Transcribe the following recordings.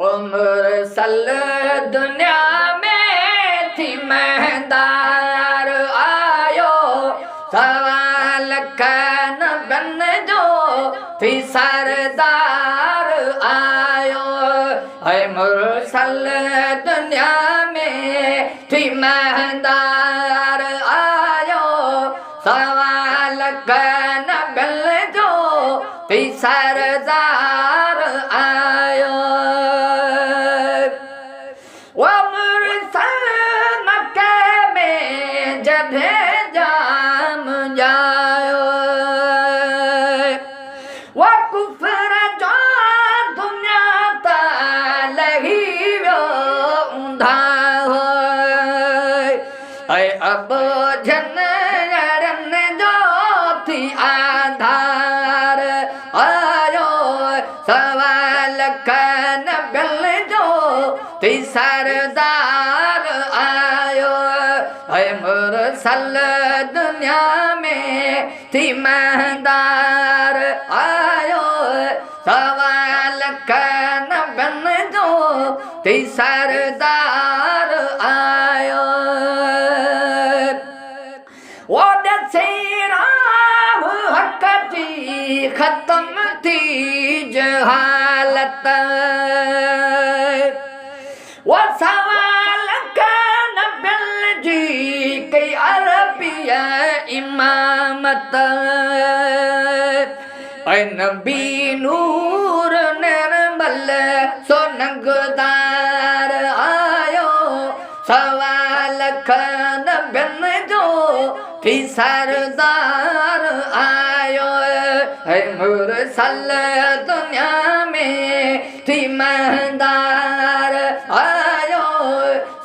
उम्र सल दुनिया में थी महदार आयो सवाल कन बन जो थी सरदार आयो है मुरसल दुनिया में थी महदार आयो सवाल कन बन जो थी सरदार आयो वो मुरसल मक्के में जदे जाम जायो वो कुफर जो दुनिया ता लगी वो ऊंधा हो अब जन जो थी आधार आयो सवाल कन गल जो थी सरदार आयो है मुरसल दुनिया में थी महदार आयो सवाल कन बन जो थी सरदार आयो वो दसेरा हक जी खत्म थी जहालत वो सवाल कन बिल जी कई अरबिया इमामत नबी नूर निर्मल सोनगदार आयो सवाल कन बिन जो थी सरदार आयो है मुरसल दुनिया में थी महदार आयो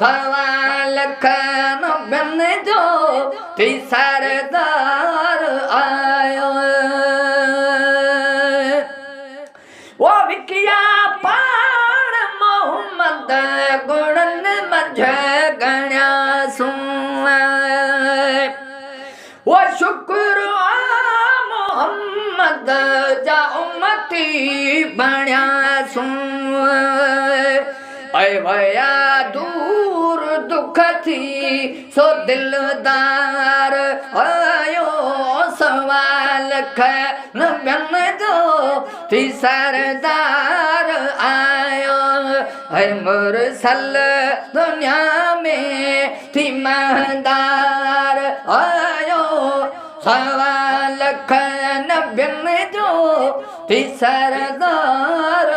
सवाल कन बिन जो थी सरदार आयो वो विकिया पाण मोहम्मद गुणन मझ गण्या सुआ वो शुक्र मोहम्मद जा उम्मती बण्या सुआ वया दूर दुख थी सो दिलदार आयो सवाल खन बन जो थी सरदार आयो है मुरसल दुनिया में थी महदार आयो सवाल खन बन जो थी सरदार